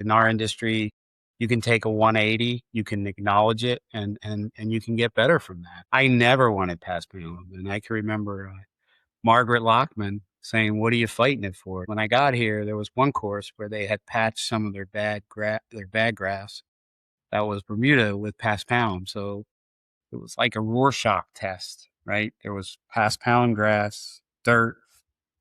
in our industry, you can take a 180, you can acknowledge it, and you can get better from that. I never wanted past pound, and I can remember Margaret Lockman saying, "What are you fighting it for?" When I got here, there was one course where they had patched some of their bad grass that was Bermuda with past pound. So it was like a Rorschach test, right? There was past pound grass, dirt,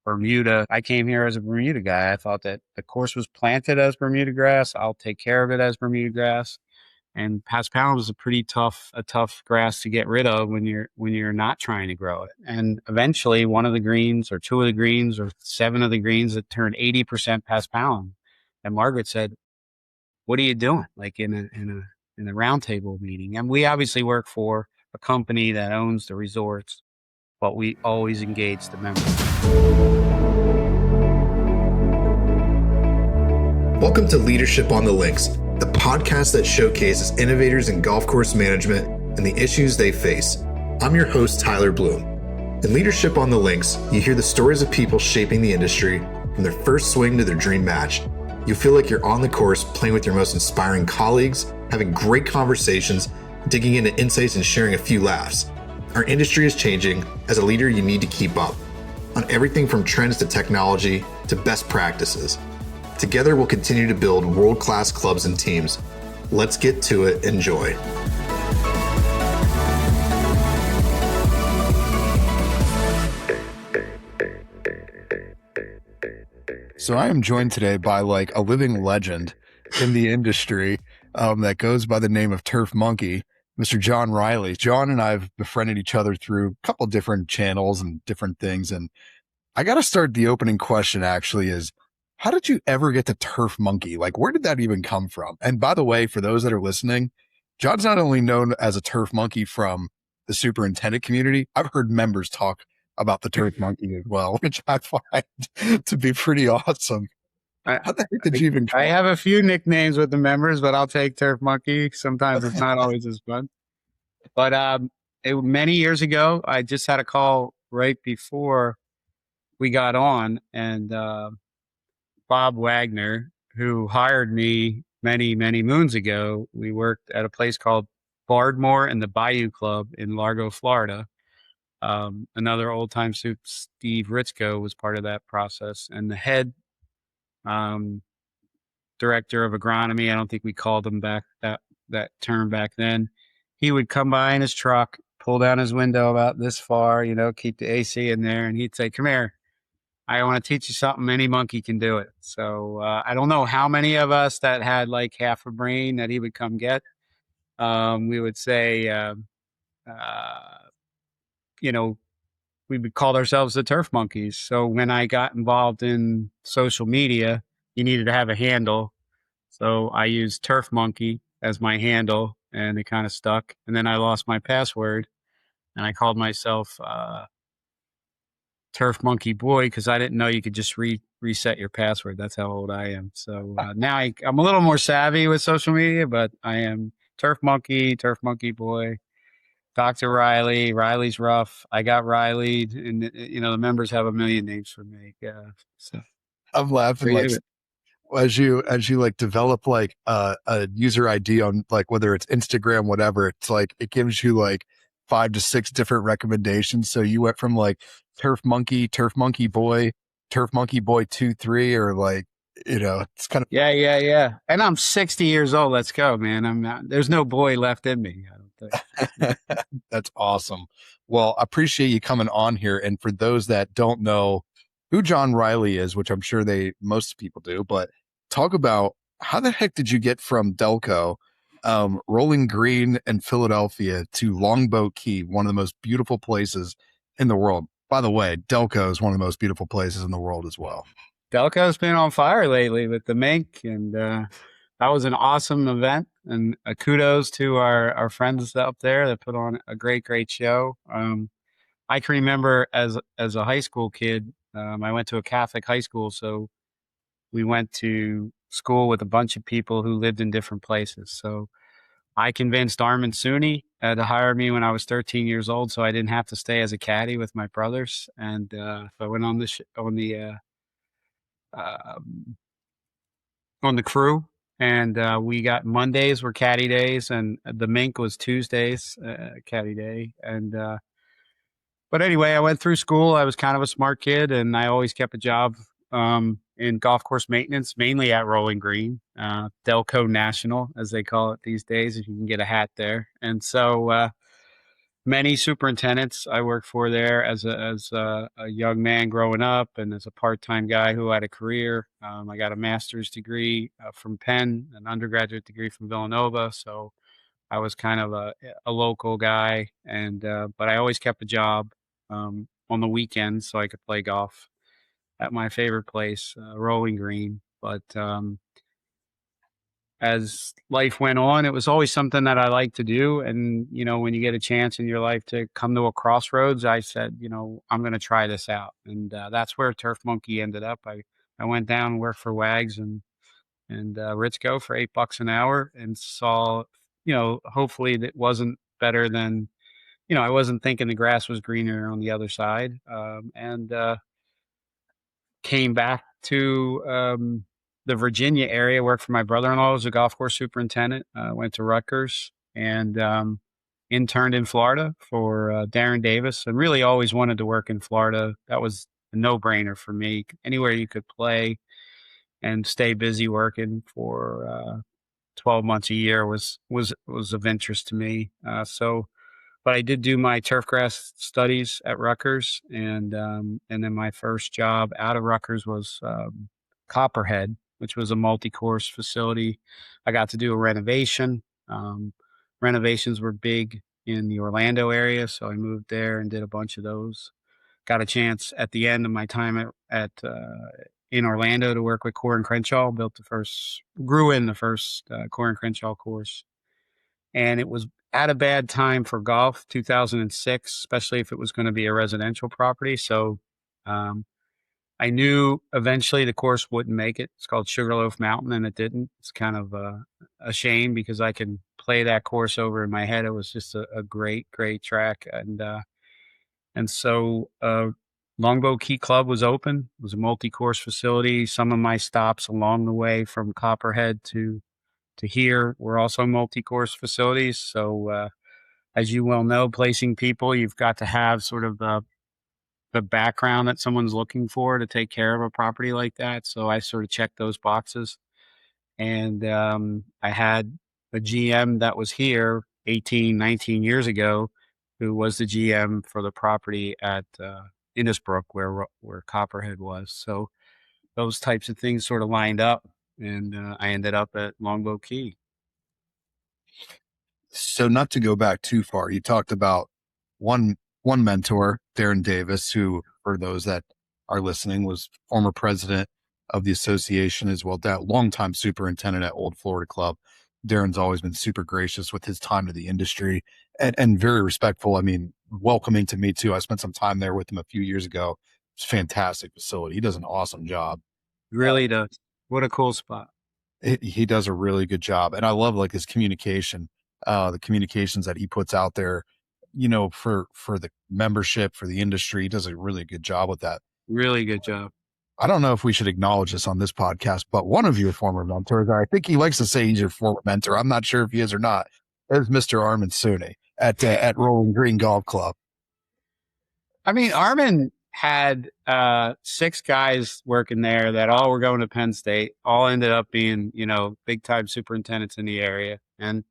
Bermuda. I came here as a Bermuda guy. I thought that the course was planted as Bermuda grass. I'll take care of it as Bermuda grass. And past pound is a tough grass to get rid of when you're not trying to grow it. And eventually, one of the greens, or two of the greens, or seven of the greens that turned 80% past pound. And Margaret said, "What are you doing?" Like in a roundtable meeting. And we obviously work for a company that owns the resorts, but we always engage the members. Welcome to Leadership on the Links, the podcast that showcases innovators in golf course management and the issues they face. I'm your host, Tyler Bloom. In Leadership on the Links, you hear the stories of people shaping the industry from their first swing to their dream match. You feel like you're on the course playing with your most inspiring colleagues, having great conversations, digging into insights and sharing a few laughs. Our industry is changing. As a leader, you need to keep up on everything from trends to technology to best practices. Together, we'll continue to build world-class clubs and teams. Let's get to it. Enjoy. So I am joined today by like a living legend in the industry that goes by the name of Turf Monkey, Mr. John Reilly. John and I have befriended each other through a couple different channels and different things. And I got to start the opening question actually is, how did you ever get to Turf Monkey? Like, where did that even come from? And by the way, for those that are listening, John's not only known as a Turf Monkey from the superintendent community, I've heard members talk about the Turf Monkey as well, which I find to be pretty awesome. How the heck did you even come I have a few nicknames with the members, but I'll take Turf Monkey. Sometimes it's not always as fun. But many years ago, I just had a call right before we got on, and Bob Wagner, who hired me many, many moons ago, we worked at a place called Bardmore and the Bayou Club in Largo, Florida. Another old-time soup, Steve Ritzko, was part of that process. And the head director of agronomy, I don't think we called him back that term back then, he would come by in his truck, pull down his window about this far, keep the AC in there, and he'd say, "Come here. I want to teach you something. Any monkey can do it." So I don't know how many of us that had like half a brain that he would come get. We would say, we would call ourselves the Turf Monkeys. So when I got involved in social media, you needed to have a handle. So I used Turf Monkey as my handle, and it kind of stuck. And then I lost my password, and I called myself Turf Monkey Boy because I didn't know you could just reset your password. That's how old I am. So now I'm a little more savvy with social media, but I am Turf Monkey Boy, Dr. Reilly. Riley's rough. I got Riley, and the members have a million names for me. Yeah. So I'm laughing like as you like develop like a user ID on like whether it's Instagram, whatever, it's like it gives you like 5 to 6 different recommendations. So you went from like Turf Monkey Boy, Turf Monkey Boy 2-3, or like, it's kind of. Yeah. And I'm 60 years old. Let's go, man. There's no boy left in me, I don't think. That's awesome. Well, I appreciate you coming on here. And for those that don't know who John Reilly is, which I'm sure most people do, but talk about how the heck did you get from Delco, Rolling Green and Philadelphia to Longboat Key, one of the most beautiful places in the world. By the way, Delco is one of the most beautiful places in the world as well. Delco's been on fire lately with the mink, and that was an awesome event. And kudos to our friends up there that put on a great show. I can remember as a high school kid, I went to a Catholic high school, so we went to school with a bunch of people who lived in different places. So I convinced Armin Sooney to hire me when I was 13 years old, so I didn't have to stay as a caddy with my brothers. And so I went on the crew, And we got Mondays were caddy days, and the mink was Tuesdays, caddy day. And but anyway, I went through school. I was kind of a smart kid, and I always kept a job in golf course maintenance, mainly at Rolling Green, Delco National, as they call it these days, if you can get a hat there. And so many superintendents I worked for there as a young man growing up, and as a part-time guy who had a career. I got a master's degree from Penn, an undergraduate degree from Villanova, so I was kind of a local guy, and but I always kept a job on the weekends so I could play golf at my favorite place, Rolling Green. But as life went on, it was always something that I liked to do. And, when you get a chance in your life to come to a crossroads, I said, I'm going to try this out. And that's where Turf Monkey ended up. I went down and worked for Wags and Ritzko for $8 an hour, and saw, hopefully that wasn't better than, I wasn't thinking the grass was greener on the other side. And came back to the Virginia area, worked for my brother-in-law as a golf course superintendent, went to Rutgers, and interned in Florida for Darren Davis, and really always wanted to work in Florida. That was a no-brainer for me. Anywhere you could play and stay busy working for 12 months a year was of interest to me. But I did do my turfgrass studies at Rutgers, and then my first job out of Rutgers was Copperhead, which was a multi-course facility. I got to do a renovation. Renovations were big in the Orlando area, so I moved there and did a bunch of those. Got a chance at the end of my time at in Orlando to work with Coore Crenshaw. Grew in the first Coore Crenshaw course, and it was at a bad time for golf, 2006, especially if it was going to be a residential property. So I knew eventually the course wouldn't make it. It's called Sugarloaf Mountain, and it didn't. It's kind of a shame, because I can play that course over in my head. It was just a great, great track. And so Longbow Key Club was open. It was a multi-course facility. Some of my stops along the way from Copperhead to here were also multi-course facilities. So as you well know, placing people, you've got to have sort of the background that someone's looking for to take care of a property like that. So I sort of checked those boxes. And I had a GM that was here 18, 19 years ago, who was the GM for the property at Innisbrook, where Copperhead was. So those types of things sort of lined up, and I ended up at Longbow Key. So not to go back too far, you talked about one mentor, Darren Davis, who, for those that are listening, was former president of the association, as well, that longtime superintendent at Old Florida Club. Darren's always been super gracious with his time to the industry and very respectful. I mean, welcoming to me too. I spent some time there with him a few years ago. It's a fantastic facility. He does an awesome job. Really does. What a cool spot. He does a really good job. And I love like his communication, the communications that he puts out there, for the membership, for the industry. He does a really good job with that. Really good job. I don't know if we should acknowledge this on this podcast, but one of your former mentors, I think he likes to say he's your former mentor. I'm not sure if he is or not, is Mr. Armin Suni at Rolling Green Golf Club. I mean, Armin had 6 guys working there that all were going to Penn State, all ended up being, big time superintendents in the area. And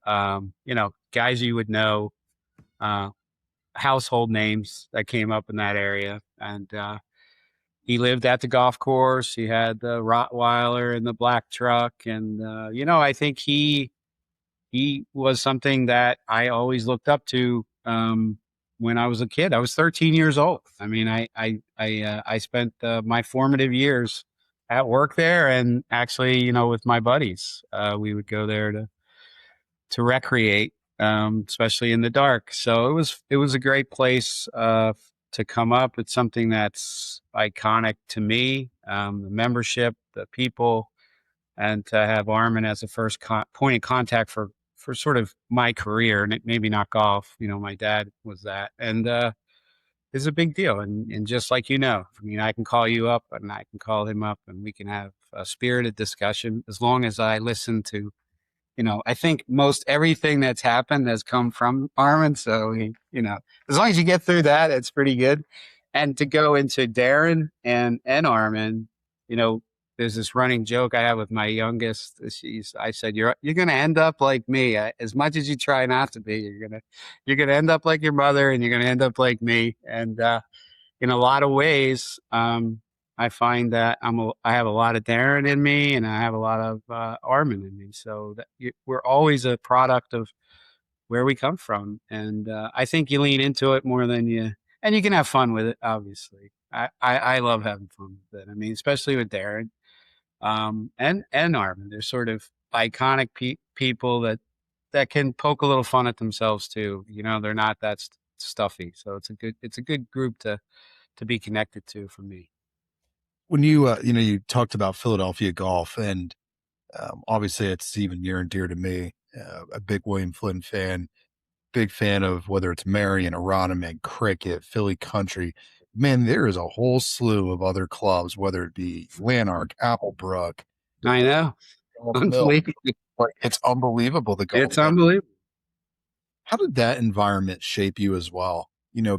guys you would know, household names that came up in that area. And he lived at the golf course. He had the Rottweiler and the black truck. And, I think he was something that I always looked up to when I was a kid. I was 13 years old. I mean, I spent my formative years at work there, and actually, with my buddies. We would go there to recreate, especially in the dark. So it was a great place to come up. It's something that's iconic to me. The membership, the people, and to have Armin as the first point of contact for sort of my career, and maybe not golf. My dad was that, and it's a big deal. And just like I mean, I can call you up and I can call him up, and we can have spirited discussion. As long as I listen to, I think most everything that's happened has come from Armin. So, as long as you get through that, it's pretty good. And to go into Darren and Armin, you know, there's this running joke I have with my youngest. I said, you're going to end up like me. As much as you try not to be, you're going to end up like your mother, and you're going to end up like me. And, in a lot of ways, I find that I have a lot of Darren in me, and I have a lot of Armin in me. So we're always a product of where we come from, and I think you lean into it more than and you can have fun with it. Obviously, I love having fun with it. I mean, especially with Darren, and Armin. They're sort of iconic people that can poke a little fun at themselves too. They're not that stuffy. So it's a good group to be connected to for me. When you talked about Philadelphia golf, and obviously it's even near and dear to me. A big William Flynn fan, big fan of whether it's Merion, agronomic, cricket, Philly country. Man, there is a whole slew of other clubs, whether it be Lanark, Applebrook, I know. Mill. Unbelievable. Like, it's unbelievable the golf. It's unbelievable. How did that environment shape you as well?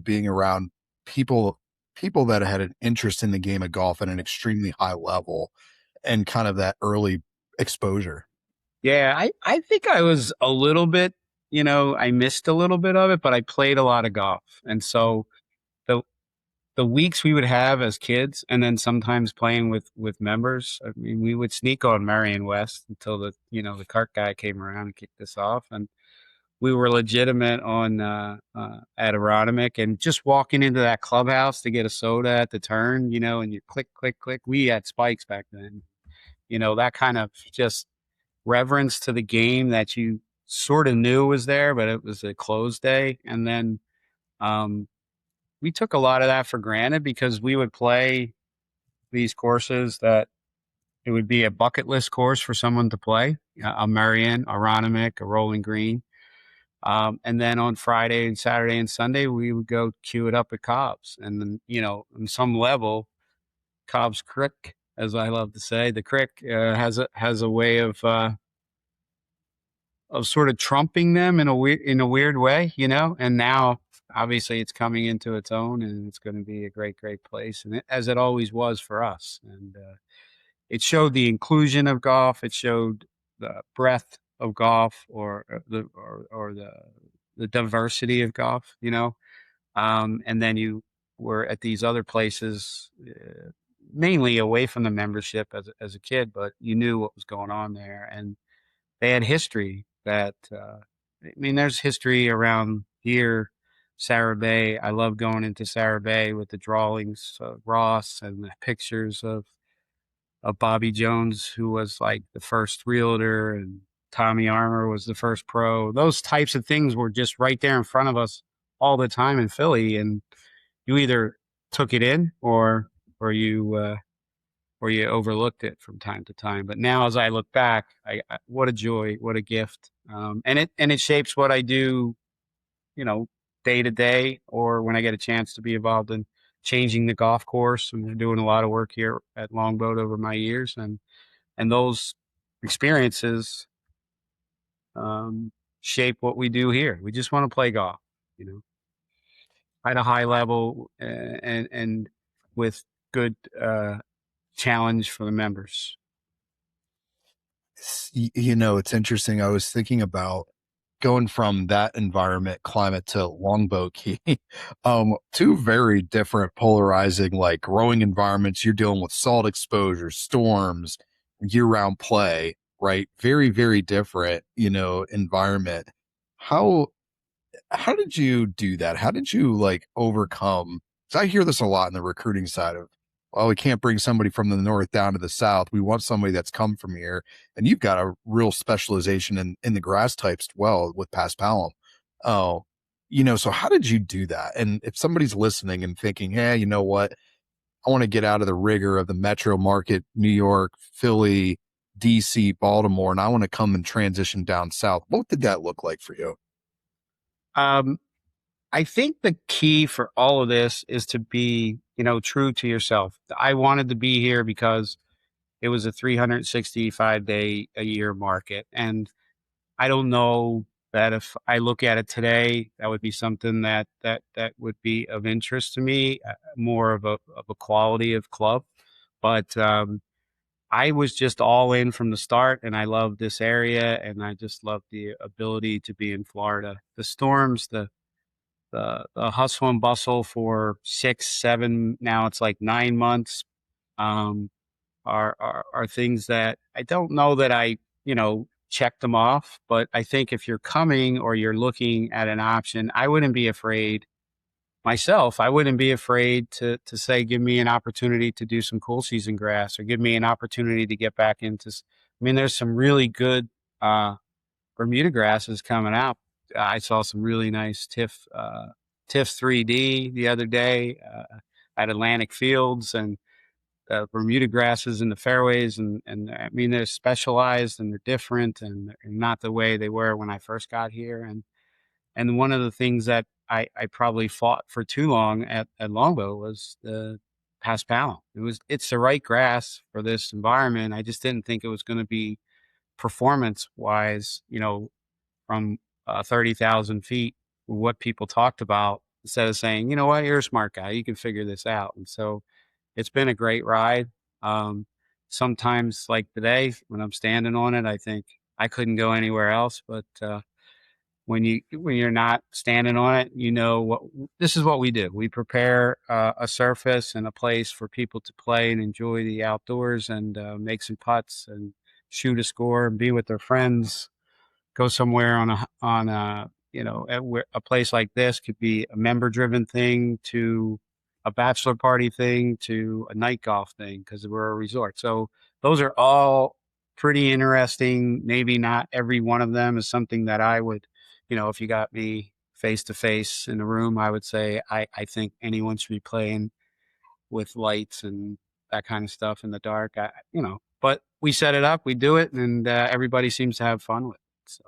Being around people that had an interest in the game of golf at an extremely high level, and kind of that early exposure. Yeah, I think I was a little bit, I missed a little bit of it, but I played a lot of golf. And so the the weeks we would have as kids, and then sometimes playing with members, I mean, we would sneak on Marion West until the cart guy came around and kicked us off. And we were legitimate on at agronomic, and just walking into that clubhouse to get a soda at the turn, and you click, click, click. We had spikes back then, that kind of just reverence to the game that you sort of knew was there, but it was a closed day. And then we took a lot of that for granted, because we would play these courses that it would be a bucket list course for someone to play, a Merion, a Agronomic, a Rolling Green. And then on Friday and Saturday and Sunday, we would go queue it up at Cobb's. And then, on some level, Cobb's Crick, as I love to say, the Crick has a way of sort of trumping them in a weird way, And now, obviously, it's coming into its own, and it's going to be a great, great place, and as it always was for us. And it showed the inclusion of golf. It showed the breadth of golf, or the diversity of golf, And then you were at these other places, mainly away from the membership as a kid, but you knew what was going on there, and they had history that, there's history around here. Sarah Bay. I love going into Sarah Bay with the drawings of Ross and the pictures of Bobby Jones, who was like the first realtor, and Tommy Armour was the first pro. Those types of things were just right there in front of us all the time in Philly, and you either took it in, or you overlooked it from time to time. But now, as I look back, what a joy, what a gift, and it shapes what I do, day to day, or when I get a chance to be involved in changing the golf course. And we're doing a lot of work here at Longboat over my years, and those experiences shape what we do here. We just want to play golf, at a high level, and with good challenge for the members. It's interesting. I was thinking about going from that environment climate to Longboat Key. Two very different polarizing, like, growing environments. You're dealing with salt exposure, storms, year-round play, right? Very, very different, environment. How did you do that? How did you, like, overcome? Because I hear this a lot in the recruiting side of, well, we can't bring somebody from the north down to the south. We want somebody that's come from here. And you've got a real specialization in the grass types as well with Paspalum. Oh, so how did you do that? And if somebody's listening and thinking, hey, you know what? I want to get out of the rigor of the metro market, New York, Philly, DC, Baltimore, and I want to come and transition down south. What did that look like for you? I think the key for all of this is to be, true to yourself. I wanted to be here because it was a 365-day a year market. And I don't know that if I look at it today, that would be something that would be of interest to me, more of a quality of club. But I was just all in from the start, and I love this area, and I just love the ability to be in Florida. The storms, the hustle and bustle for 6, 7, now it's like 9 months, um, are things that I don't know that I, check them off. But I think if you're coming or you're looking at an option, I wouldn't be afraid myself. I wouldn't be afraid to say, give me an opportunity to do some cool season grass, or give me an opportunity to get back into. I mean, there's some really good uh, Bermuda grasses coming out. I saw some really nice TIFF 3D the other day at Atlantic Fields, and Bermuda grasses in the fairways, and I mean they're specialized and they're different, and they're not the way they were when I first got here. And one of the things that I probably fought for too long at Longbow was the paspalum. It's the right grass for this environment. I just didn't think it was going to be performance wise, from 30,000 feet, what people talked about, instead of saying, you know what, you're a smart guy, you can figure this out. And so it's been a great ride. Um, Sometimes, like today, when I'm standing on it, I think I couldn't go anywhere else. But when you're not standing on it, what this is what we do. We prepare a surface and a place for people to play and enjoy the outdoors, and make some putts and shoot a score and be with their friends. Go somewhere on a a place like this could be a member driven thing, to a bachelor party thing, to a night golf thing, because we're a resort. So those are all pretty interesting. Maybe not every one of them is something that I would, if you got me face to face in a room, I would say I think anyone should be playing with lights and that kind of stuff in the dark. But we set it up, we do it, and everybody seems to have fun with it. So.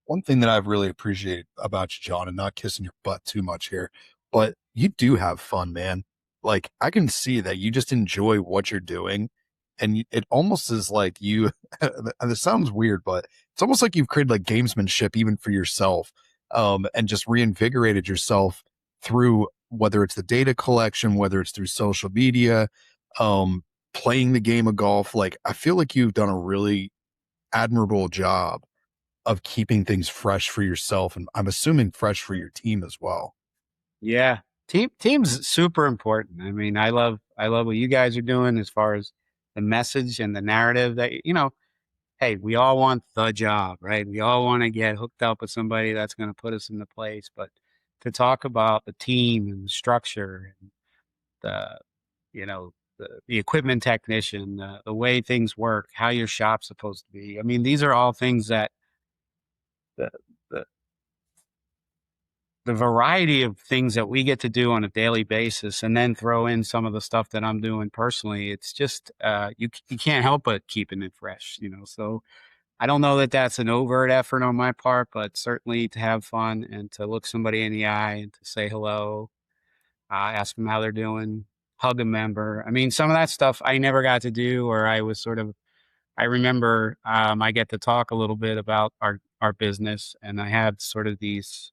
One thing that I've really appreciated about you, John, and not kissing your butt too much here, but you do have fun, man. Like, I can see that you just enjoy what you're doing. And it almost is like you, and this sounds weird, but it's almost like you've created like gamesmanship even for yourself, and just reinvigorated yourself through, whether it's the data collection, whether it's through social media, playing the game of golf. Like, I feel like you've done a really admirable job of keeping things fresh for yourself, and I'm assuming fresh for your team as well. Yeah. Team's super important. I mean, I love what you guys are doing as far as the message and the narrative that, hey, we all want the job, right? We all want to get hooked up with somebody that's going to put us in the place. But to talk about the team and the structure and the, the equipment technician, the way things work, how your shop's supposed to be. I mean, these are all things that the, the the variety of things that we get to do on a daily basis, and then throw in some of the stuff that I'm doing personally. It's just, you can't help but keeping it fresh, So I don't know that that's an overt effort on my part, but certainly to have fun and to look somebody in the eye and to say hello, ask them how they're doing, hug a member. I mean, some of that stuff I never got to do, or I was sort of, I remember, I get to talk a little bit about our business, and I had sort of these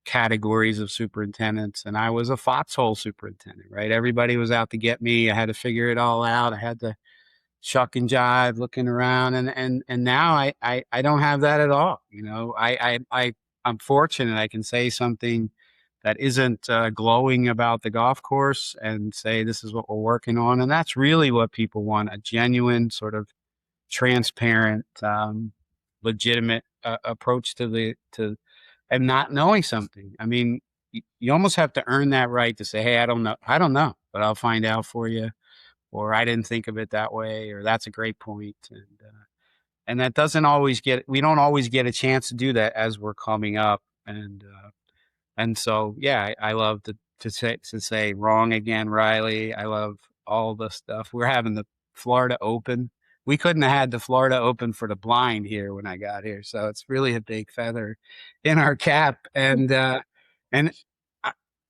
categories of superintendents, and I was a foxhole superintendent, right? Everybody was out to get me. I had to figure it all out. I had to shuck and jive looking around, and now I don't have that at all. I'm fortunate I can say something that isn't glowing about the golf course and say this is what we're working on. And that's really what people want: a genuine, sort of transparent, legitimate approach to and not knowing something. I mean, you almost have to earn that right to say, hey, I don't know, but I'll find out for you, or I didn't think of it that way, or that's a great point. And that doesn't always we don't always get a chance to do that as we're coming up. And so, yeah, I love to say wrong again, Riley. I love all the stuff. We're having the Florida Open. We couldn't have had the Florida Open for the blind here when I got here. So it's really a big feather in our cap. And I,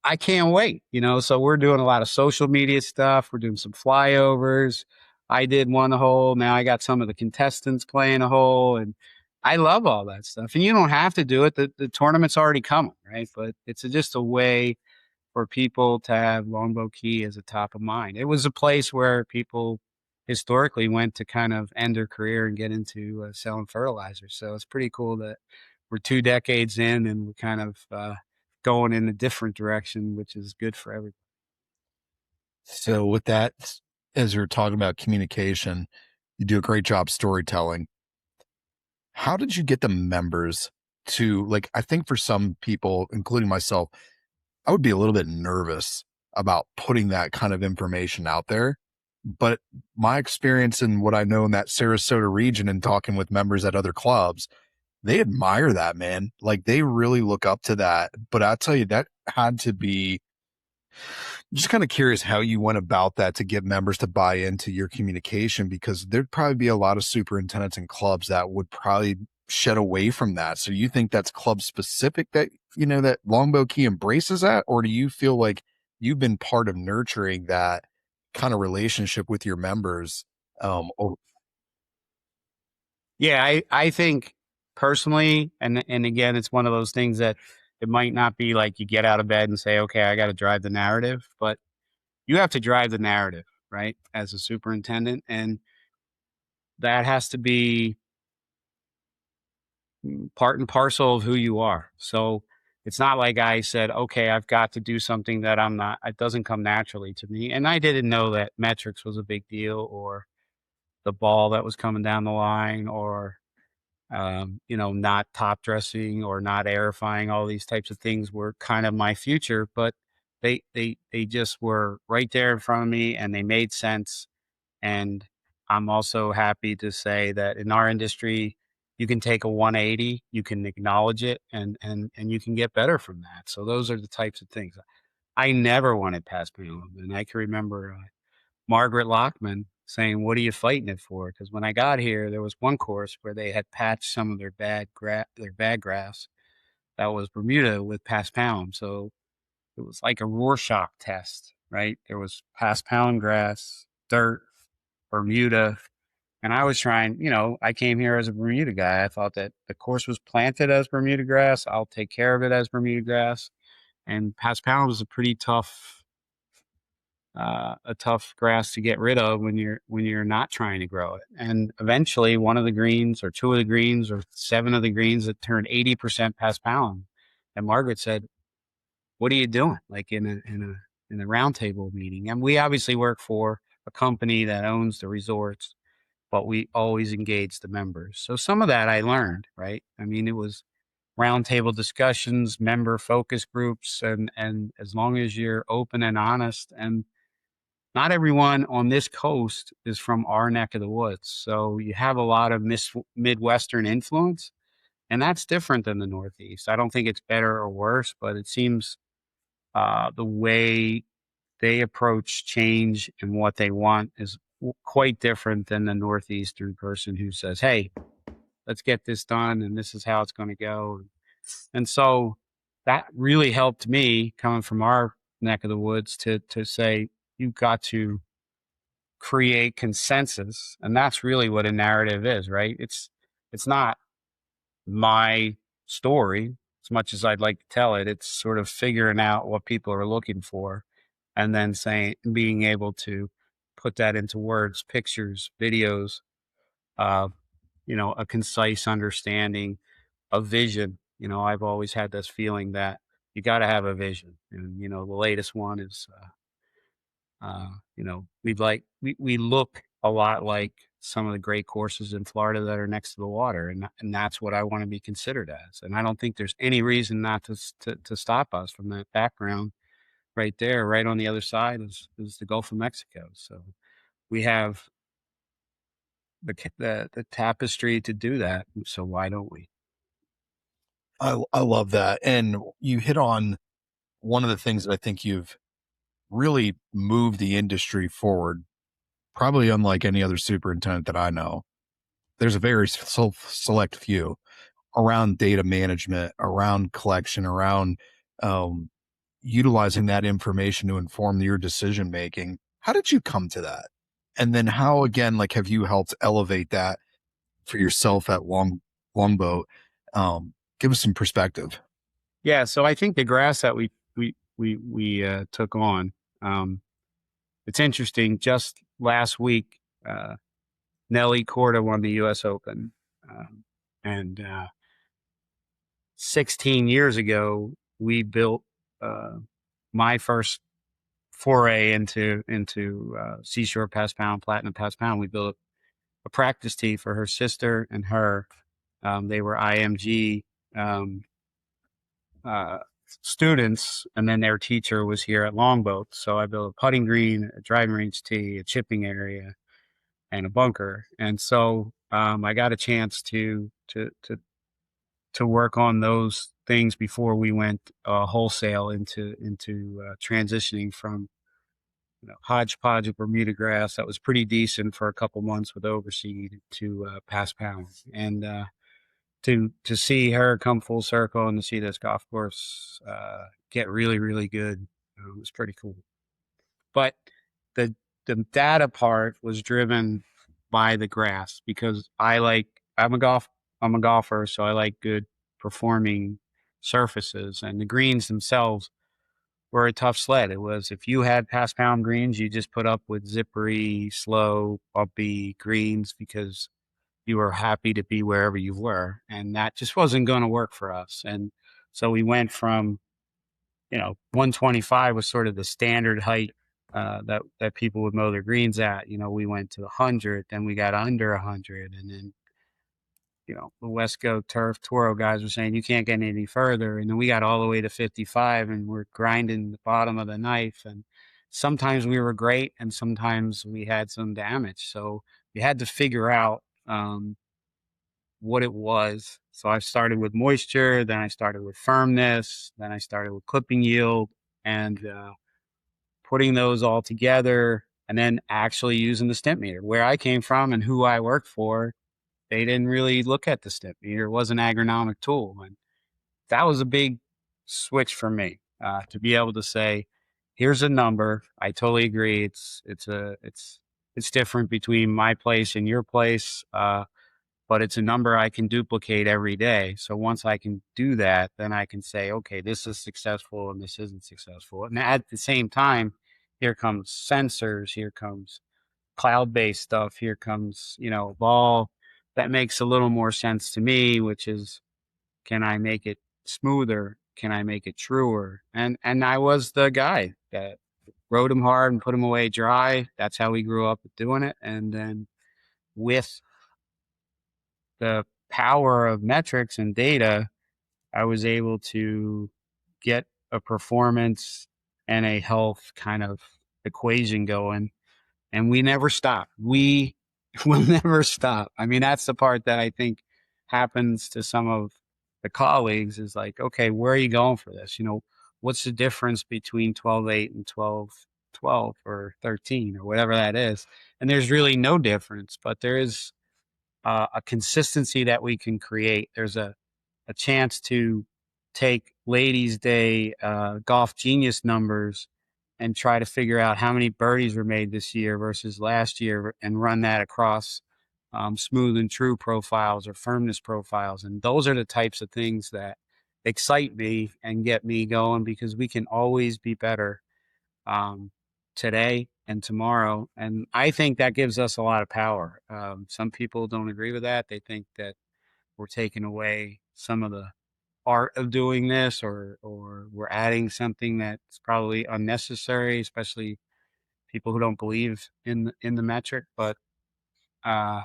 I can't wait, So we're doing a lot of social media stuff. We're doing some flyovers. I did one hole. Now I got some of the contestants playing a hole, and I love all that stuff. And you don't have to do it. The tournament's already coming, right? But it's just a way for people to have Longboat Key as a top of mind. It was a place where people historically went to kind of end their career and get into selling fertilizer. So it's pretty cool that we're 2 decades in and we're kind of going in a different direction, which is good for everybody. So with that, as you're talking about communication, you do a great job storytelling. How did you get the members to, like, I think for some people, including myself, I would be a little bit nervous about putting that kind of information out there. But my experience and what I know in that Sarasota region and talking with members at other clubs, they admire that, man. Like they really look up to that. But I'll tell you, that had to be just kind of curious how you went about that to get members to buy into your communication, because there'd probably be a lot of superintendents and clubs that would probably shed away from that. So you think that's club specific that, that Longboat Key embraces that? Or do you feel like you've been part of nurturing that kind of relationship with your members? Yeah, I think personally, and again, it's one of those things that it might not be like you get out of bed and say, okay, I got to drive the narrative, but you have to drive the narrative, right? As a superintendent. And that has to be part and parcel of who you are. So it's not like I said, okay, I've got to do something that I'm not, it doesn't come naturally to me. And I didn't know that metrics was a big deal, or the ball that was coming down the line, or not top dressing or not aerifying. All these types of things were kind of my future, but they just were right there in front of me and they made sense. And I'm also happy to say that in our industry, you can take a 180, you can acknowledge it, and you can get better from that. So those are the types of things. I never wanted pass penalty, and I can remember Margaret Lockman saying, "What are you fighting it for?" Because when I got here, there was one course where they had patched some of their bad grass that was Bermuda with paspalum. So it was like a Rorschach test, right? There was paspalum grass, dirt, Bermuda, and I was trying. I came here as a Bermuda guy. I thought that the course was planted as Bermuda grass. I'll take care of it as Bermuda grass, and paspalum is a tough grass to get rid of when you're not trying to grow it. And eventually, one of the greens, or two of the greens, or seven of the greens that turned 80% paspalum. And Margaret said, "What are you doing?" Like in a roundtable meeting. And we obviously work for a company that owns the resorts, but we always engage the members. So some of that I learned, right? I mean, it was roundtable discussions, member focus groups, and as long as you're open and honest, and not everyone on this coast is from our neck of the woods. So you have a lot of Midwestern influence, and that's different than the Northeast. I don't think it's better or worse, but it seems the way they approach change and what they want is quite different than the Northeastern person who says, "Hey, let's get this done, and this is how it's going to go." And so that really helped me, coming from our neck of the woods, to say, you've got to create consensus. And that's really what a narrative is, right? It's not my story as much as I'd like to tell it. It's sort of figuring out what people are looking for, and then being able to put that into words, pictures, videos, uh, a concise understanding, a vision. I've always had this feeling that you got to have a vision. And, the latest one is, we look a lot like some of the great courses in Florida that are next to the water. And that's what I want to be considered as. And I don't think there's any reason not to stop us from that background right there. Right on the other side is the Gulf of Mexico. So we have the tapestry to do that. So why don't we? I love that. And you hit on one of the things that I think you've really moved the industry forward, probably unlike any other superintendent that I know. There's a very select few around data management, around collection, around utilizing that information to inform your decision making. How did you come to that? And then how, again, like, have you helped elevate that for yourself at Longboat? Give us some perspective. Yeah, so I think the grass that we took on, it's interesting. Just last week, Nelly Korda won the U.S. Open, and 16 years ago, we built my first foray into Seashore Past Pound, Platinum Past Pound. We built a practice tee for her sister and her. They were IMG um, uh, students, and then their teacher was here at Longboat. So I built a putting green, a driving range tee, a chipping area, and a bunker. And so I got a chance to work on those things before we went wholesale into transitioning from hodgepodge of Bermuda grass that was pretty decent for a couple months with overseed to past pound. And to see her come full circle and to see this golf course get really, really good was pretty cool. But the the data part was driven by the grass because I'm a golfer, so I like good performing surfaces, and the greens themselves were a tough sled. It was, if you had pass pound greens, you just put up with zippery, slow, bumpy greens because you were happy to be wherever you were, and that just wasn't going to work for us. And so we went from 125 was sort of the standard height that people would mow their greens at. We went to 100, then we got under 100, and then the Wesco Turf Toro guys were saying you can't get any further, and then we got all the way to 55, and we're grinding the bottom of the knife. And sometimes we were great, and sometimes we had some damage. So we had to figure out what it was. So I started with moisture, then I started with firmness, then I started with clipping yield, and putting those all together, and then actually using the stimp meter. Where I came from and who I worked for, they didn't really look at the stimp meter. It was an agronomic tool, and that was a big switch for me to be able to say, "Here's a number. I totally agree. It's different between my place and your place." But it's a number I can duplicate every day. So once I can do that, then I can say, okay, this is successful and this isn't successful. And at the same time, here comes sensors, here comes cloud-based stuff, here comes, ball that makes a little more sense to me, which is, can I make it smoother? Can I make it truer? And I was the guy that rode him hard and put him away dry. That's how we grew up doing it. And then with the power of metrics and data, I was able to get a performance and a health kind of equation going. And we never stop. We will never stop. I mean, that's the part that I think happens to some of the colleagues is like, okay, where are you going for this? What's the difference between 12.8 and 12.12 or 13 or whatever that is? And there's really no difference, but there is a consistency that we can create. There's a chance to take Ladies' Day golf genius numbers and try to figure out how many birdies were made this year versus last year and run that across smooth and true profiles or firmness profiles. And those are the types of things that excite me and get me going because we can always be better today and tomorrow. And I think that gives us a lot of power. Some people don't agree with that. They think that we're taking away some of the art of doing this, or we're adding something that's probably unnecessary, especially people who don't believe in the metric. But it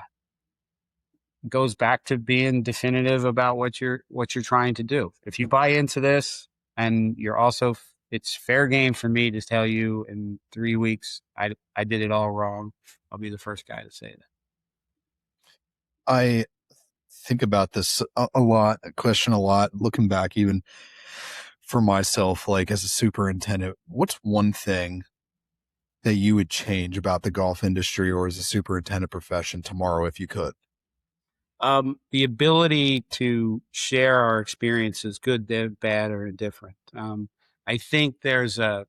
goes back to being definitive about what you're trying to do. If you buy into this, and you're also, it's fair game for me to tell you in 3 weeks I did it all wrong. I'll be the first guy to say that. I think about this a lot, question a lot, looking back even for myself, like as a superintendent, what's one thing that you would change about the golf industry or as a superintendent profession tomorrow if you could? The ability to share our experiences, good, bad, or indifferent. I think there's a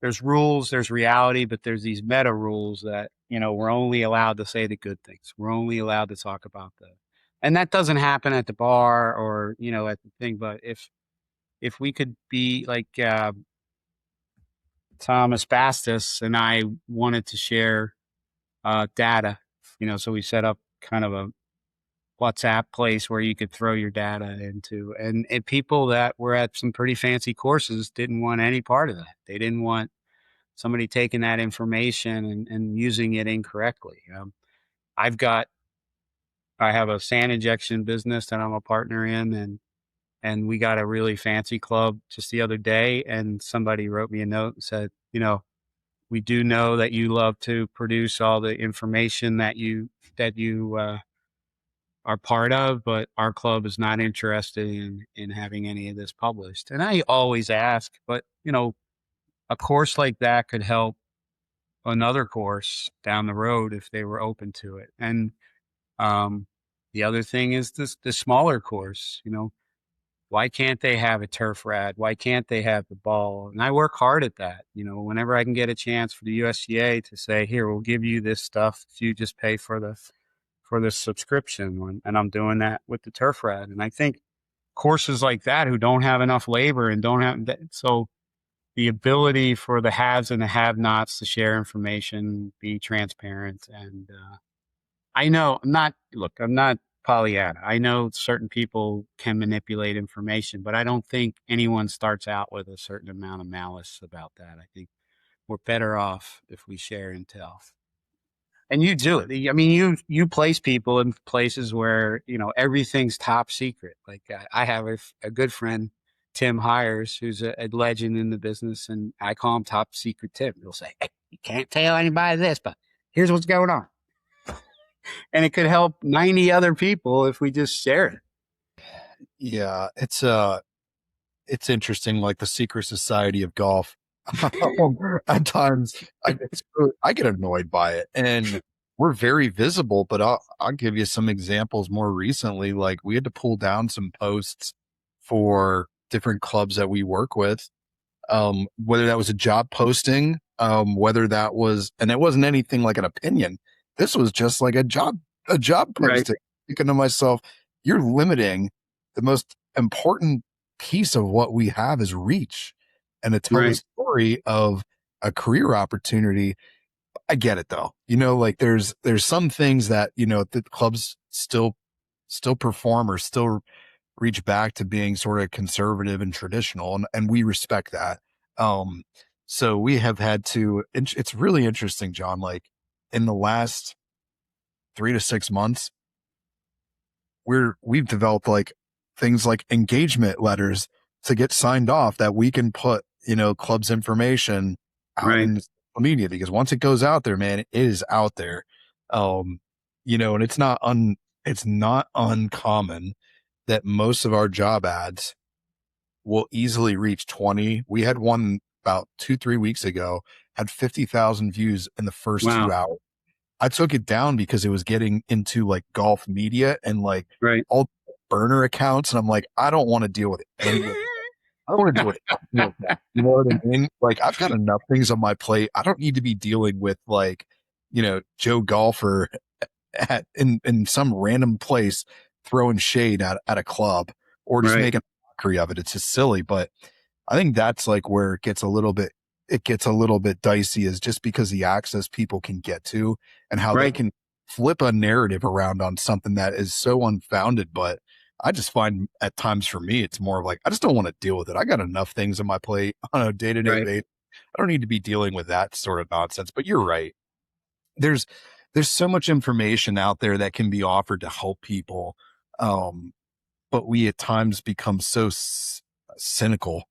there's rules, there's reality, but there's these meta rules that, we're only allowed to say the good things. We're only allowed to talk about and that doesn't happen at the bar or, at the thing. But if we could be like, Thomas Bastis and I wanted to share, data, so we set up kind of a WhatsApp place where you could throw your data into, and people that were at some pretty fancy courses didn't want any part of that. They didn't want somebody taking that information and using it incorrectly. I've got, I have a sand injection business that I'm a partner in, and we got a really fancy club just the other day, and somebody wrote me a note and said, we do know that you love to produce all the information that you are part of, but our club is not interested in having any of this published. And I always ask, but a course like that could help another course down the road if they were open to it. And the other thing is the smaller course. Why can't they have a turf rad? Why can't they have the ball? And I work hard at that. Whenever I can get a chance for the USGA to say, here, we'll give you this stuff if you just pay for the subscription. And I'm doing that with the turf rad. And I think courses like that who don't have enough labor and don't have that, so the ability for the haves and the have-nots to share information, be transparent. And I know I'm not Pollyanna. I know certain people can manipulate information, but I don't think anyone starts out with a certain amount of malice about that. I think we're better off if we share intel. And you do it. I mean, you place people in places where, everything's top secret. Like I have a good friend, Tim Hires, who's a legend in the business, and I call him Top Secret Tim. He'll say, hey, you can't tell anybody this, but here's what's going on. And it could help 90 other people if we just share it. Yeah, it's interesting, like the secret society of golf. At times, I get annoyed by it, and we're very visible. But I'll give you some examples. More recently, like we had to pull down some posts for different clubs that we work with. Whether that was a job posting, whether that was, and it wasn't anything like an opinion. This was just like a job posting. Right. Thinking to myself, you're limiting the most important piece of what we have is reach, and to tell the story of a career opportunity. I get it though. Like there's some things that, the clubs still perform or still reach back to being sort of conservative and traditional. And we respect that. So we have had to, it's really interesting, John, like in the last 3 to 6 months, we've developed like things like engagement letters to get signed off that we can put, club's information out in social media, because once it goes out there, man, it is out there. And it's not uncommon that most of our job ads will easily reach 20. We had one about 2-3 weeks ago, had 50,000 views in the first 2 hours. I took it down because it was getting into like golf media and like all burner accounts. And I'm like, I don't want to deal with it. I don't want to deal with that. You know what I mean? Like I've got enough things on my plate. I don't need to be dealing with like, Joe Golfer in some random place throwing shade at a club or just making a mockery of it. It's just silly. But I think that's like where it gets a little bit dicey, is just because the access people can get to and how they can flip a narrative around on something that is so unfounded. But I just find at times for me, it's more of like, I just don't want to deal with it. I got enough things on my plate on a day-to-day basis. I don't need to be dealing with that sort of nonsense. But you're right. There's so much information out there that can be offered to help people. But we at times become so cynical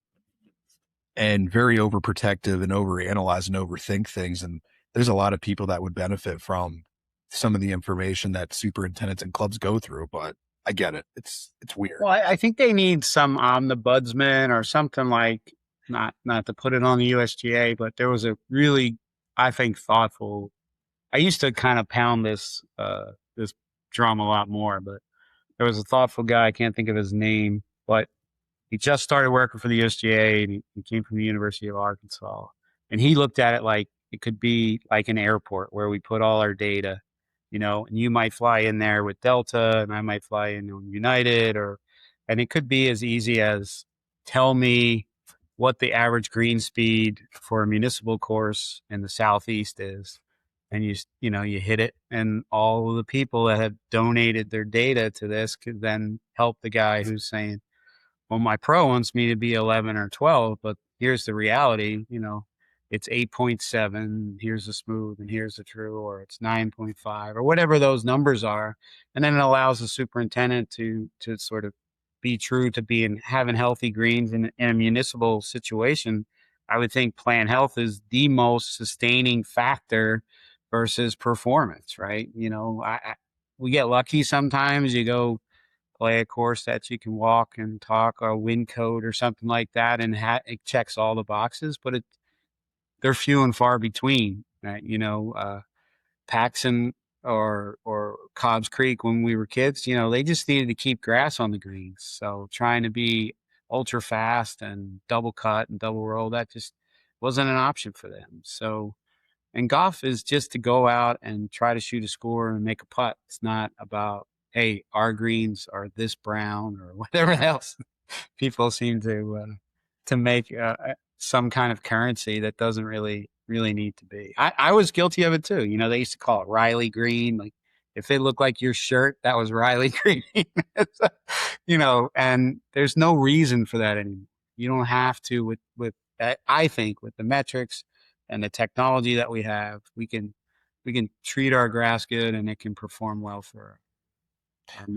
and very overprotective and overanalyze and overthink things. And there's a lot of people that would benefit from some of the information that superintendents and clubs go through, but I get it. It's weird. Well, I think they need some omnibudsman or something, like, not to put it on the USGA, but there was a really, I think, thoughtful, I used to kind of pound this drum a lot more, but there was a thoughtful guy, I can't think of his name, but he just started working for the USGA, and he came from the University of Arkansas. And he looked at it like it could be like an airport where we put all our data, and you might fly in there with Delta and I might fly in on United, and it could be as easy as tell me what the average green speed for a municipal course in the Southeast is. And you hit it, and all of the people that have donated their data to this could then help the guy who's saying, well, my pro wants me to be 11 or 12, but here's the reality, it's 8.7. Here's the smooth and here's the true, or it's 9.5 or whatever those numbers are. And then it allows the superintendent to sort of be true to being having healthy greens in a municipal situation. I would think plant health is the most sustaining factor versus performance, right? We get lucky sometimes. You go play a course that you can walk and talk, or a wind code or something like that, and it checks all the boxes, but they're few and far between. Paxson or Cobb's Creek when we were kids, they just needed to keep grass on the greens. So trying to be ultra fast and double cut and double roll, that just wasn't an option for them. So, and golf is just to go out and try to shoot a score and make a putt. It's not about, hey, our greens are this brown or whatever else people seem to make some kind of currency that doesn't really need to be. I was guilty of it too. They used to call it Reilly green. Like if it looked like your shirt, that was Reilly green. And there's no reason for that anymore. You don't have to with I think with the metrics and the technology that we have, we can treat our grass good and it can perform well for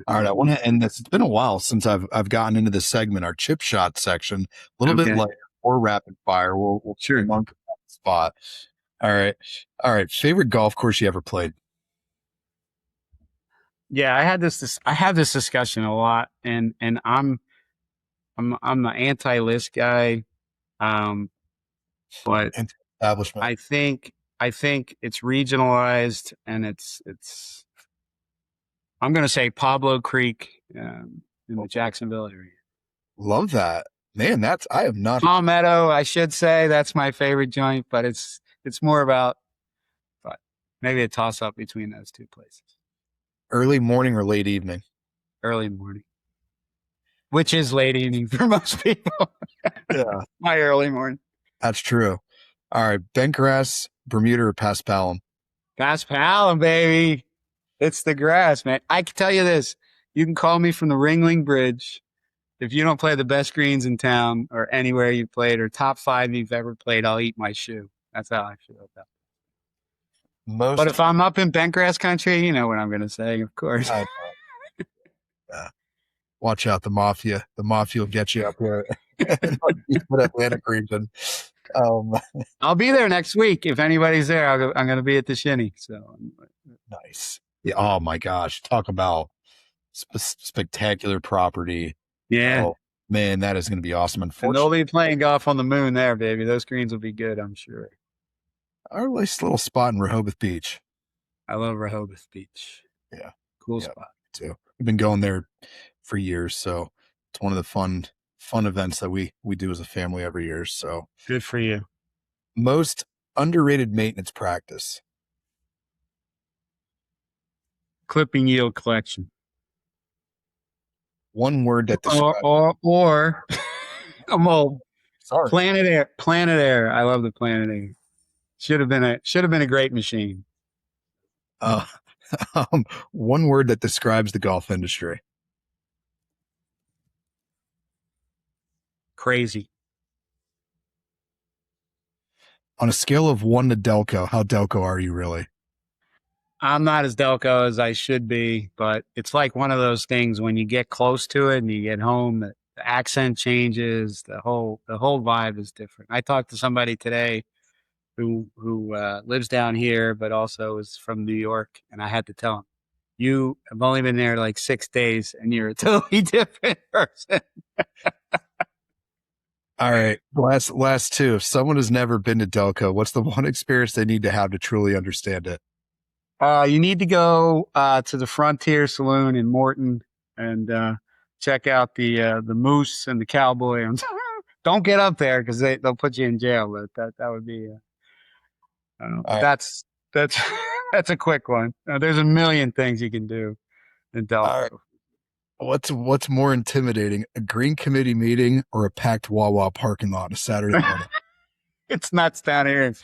All right, I want to end this. It's been a while since I've gotten into this segment, our chip shot section, a little bit lighter or rapid fire. We'll sure monk that spot. All right. Favorite golf course you ever played? Yeah, I had this discussion a lot, and I'm the anti-list guy, but Establishment. I think it's regionalized, and it's I'm going to say Pablo Creek in the Jacksonville area. Love that, man. I have not. Palmetto, I should say, that's my favorite joint, but it's more about, but maybe a toss up between those two places. Early morning or late evening? Early morning, which is late evening for most people. Yeah, my early morning. That's true. All right, bentgrass, Bermuda, or paspalum? Paspalum, baby. It's the grass, man. I can tell you this. You can call me from the Ringling Bridge. If you don't play the best greens in town or anywhere you played or top 5 you've ever played, I'll eat my shoe. That's how I feel about it. But if I'm up in bentgrass country, you know what I'm going to say, of course. Yeah. Watch out, the mafia. The mafia will get you up here. Atlantic region. I'll be there next week. If anybody's there, I'm going to be at the Shinny. So nice. Yeah. Oh my gosh. Talk about spectacular property. Yeah. Oh, man, that is going to be awesome. And they'll be playing golf on the moon there, baby. Those greens will be good, I'm sure. Our nice little spot in Rehoboth Beach. I love Rehoboth Beach. Yeah. Cool spot. Too. We've been going there for years. So it's one of the fun events that we do as a family every year. So good for you. Most underrated maintenance practice? Clipping yield collection. One word that describes or I'm old. Sorry. Planet Air. I love the Planet Air. Should have been a great machine. One word that describes the golf industry. Crazy. On a scale of 1 to Delco, how Delco are you really? I'm not as Delco as I should be, but it's like one of those things when you get close to it and you get home, the accent changes, the whole vibe is different. I talked to somebody today who lives down here, but also is from New York, and I had to tell him, you have only been there like 6 days, and you're a totally different person. All right, last two. If someone has never been to Delco, what's the one experience they need to have to truly understand it? You need to go to the Frontier Saloon in Morton and check out the Moose and the Cowboy on don't get up there because they'll put you in jail. But that would be, I don't know. All right. That's that's a quick one. There's a million things you can do in Delco. All right. What's more intimidating, a green committee meeting or a packed Wawa parking lot on a Saturday morning? It's nuts down here.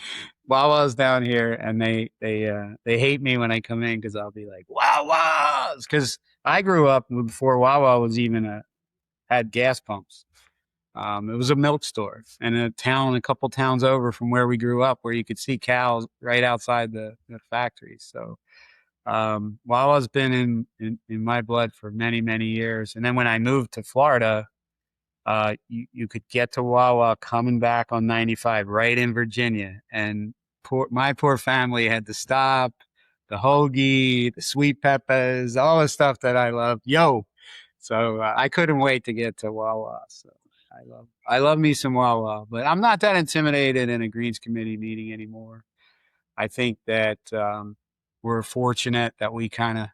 Wawa's down here, and they hate me when I come in because I'll be like Wawa's, because I grew up before Wawa was even had gas pumps. It was a milk store in a couple towns over from where we grew up, where you could see cows right outside the factories. So Wawa's been in my blood for many, many years. And then when I moved to Florida, you could get to Wawa coming back on 95 right in Virginia. And my poor family had to stop the hoagie, the sweet peppers, all the stuff that I love. So I couldn't wait to get to Wawa. So I love me some Wawa, but I'm not that intimidated in a Greens Committee meeting anymore. I think that we're fortunate that we kind of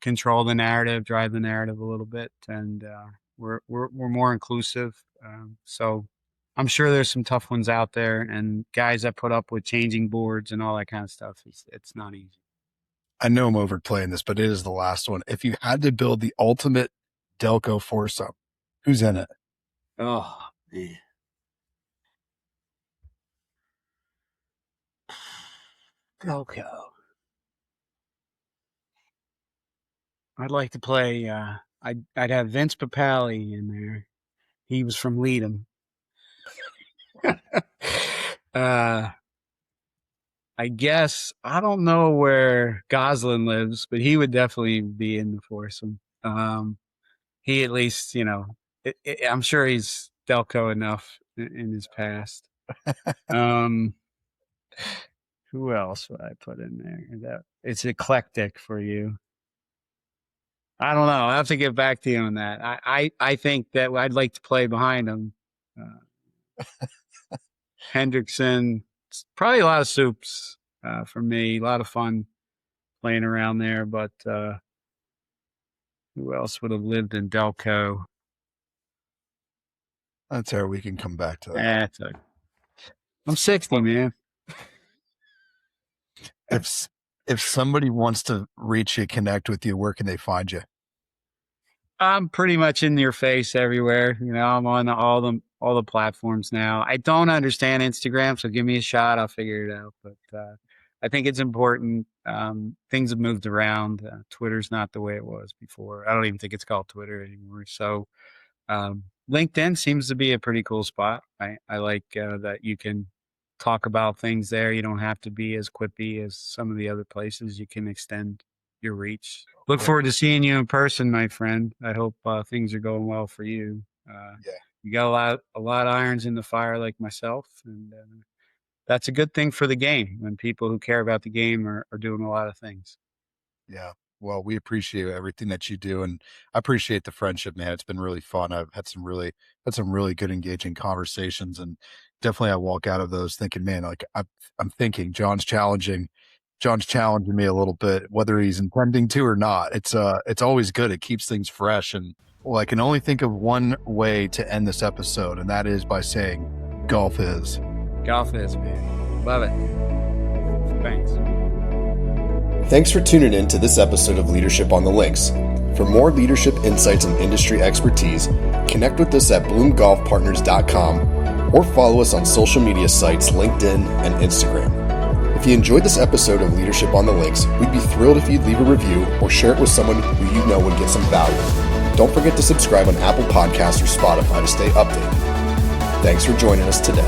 control the narrative, drive the narrative a little bit, and we're more inclusive. So I'm sure there's some tough ones out there, and guys that put up with changing boards and all that kind of stuff. It's not easy. I know I'm overplaying this, but it is the last one. If you had to build the ultimate Delco foursome, who's in it? Oh, man. Delco. I'd like to play, I'd have Vince Papali in there. He was from Leadham. I guess, I don't know where Goslin lives, but he would definitely be in the foursome. He at least, I'm sure he's Delco enough in his past. Who else would I put in there? It's eclectic for you. I don't know. I'll have to get back to you on that. I think that I'd like to play behind him. Hendrickson, probably a lot of soups for me. A lot of fun playing around there. But who else would have lived in Delco? That's how we can come back to that. I'm 60, man. If somebody wants to reach you, connect with you, where can they find you? I'm pretty much in your face everywhere. I'm on all the platforms now. I don't understand Instagram, so give me a shot. I'll figure it out. But I think it's important. Things have moved around. Twitter's not the way it was before. I don't even think it's called Twitter anymore. So LinkedIn seems to be a pretty cool spot. I like that you can talk about things there. You don't have to be as quippy as some of the other places. You can extend your reach. Look forward to seeing you in person, my friend. I hope things are going well for you. You got a lot of irons in the fire like myself, and that's a good thing for the game when people who care about the game are doing a lot of things. Yeah. Well, we appreciate everything that you do, and I appreciate the friendship, man. It's been really fun. I've had some really good, engaging conversations, and definitely I walk out of those thinking, man, like I'm thinking John's challenging me a little bit, whether he's intending to or not. It's always good. It keeps things fresh. And I can only think of one way to end this episode, and that is by saying golf is. Golf is, man. Love it. Thanks. Thanks for tuning in to this episode of Leadership on the Links. For more leadership insights and industry expertise, connect with us at bloomgolfpartners.com or follow us on social media sites LinkedIn and Instagram. If you enjoyed this episode of Leadership on the Links, we'd be thrilled if you'd leave a review or share it with someone who you know would get some value. Don't forget to subscribe on Apple Podcasts or Spotify to stay updated. Thanks for joining us today.